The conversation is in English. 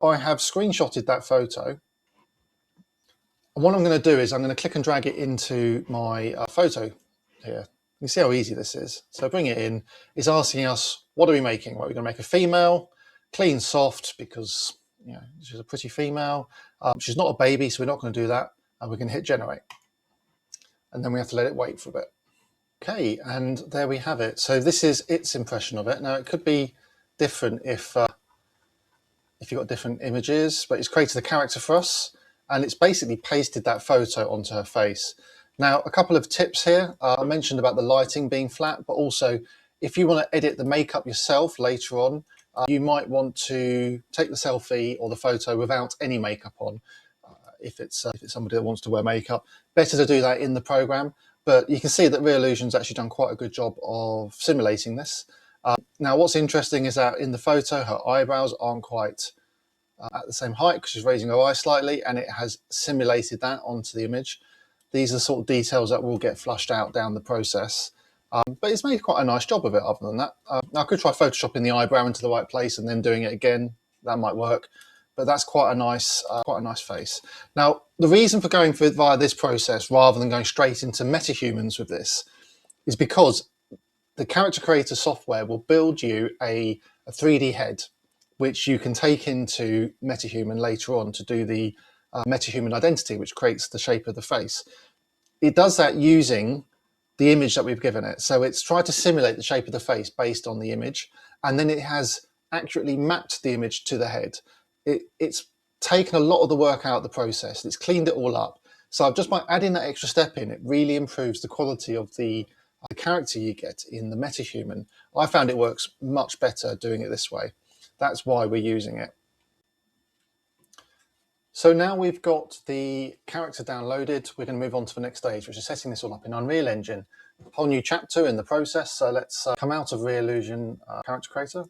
I have screenshotted that photo. And what I'm going to do is I'm going to click and drag it into my photo here. You see how easy this is. So bring it in. It's asking us, what are we making? Well, we're going to make a female, clean, soft, because she's a pretty female. She's not a baby, so we're not going to do that. And we're going to hit generate. And then we have to let it wait for a bit. Okay, and there we have it. So this is its impression of it. Now it could be different if you've got different images, but it's created a character for us, and it's basically pasted that photo onto her face. Now, a couple of tips here. I mentioned about the lighting being flat, but also if you want to edit the makeup yourself later on, you might want to take the selfie or the photo without any makeup on. If it's somebody that wants to wear makeup, better to do that in the program. But you can see that Reallusion's actually done quite a good job of simulating this. Now, what's interesting is that in the photo, her eyebrows aren't quite at the same height because she's raising her eyes slightly, and it has simulated that onto the image. These are the sort of details that will get flushed out down the process. But it's made quite a nice job of it other than that. Now I could try photoshopping the eyebrow into the right place and then doing it again. That might work. But that's quite a nice face. Now, the reason for going via this process rather than going straight into MetaHumans with this is because the character creator software will build you a 3D head, which you can take into MetaHuman later on to do the MetaHuman identity, which creates the shape of the face. It does that using the image that we've given it. So it's tried to simulate the shape of the face based on the image, and then it has accurately mapped the image to the head. It's taken a lot of the work out of the process. It's cleaned it all up. So just by adding that extra step in, it really improves the quality of the character you get in the MetaHuman. I found it works much better doing it this way. That's why we're using it. So now we've got the character downloaded, we're going to move on to the next stage, which is setting this all up in Unreal Engine. A whole new chapter in the process. So let's come out of Reallusion Character Creator.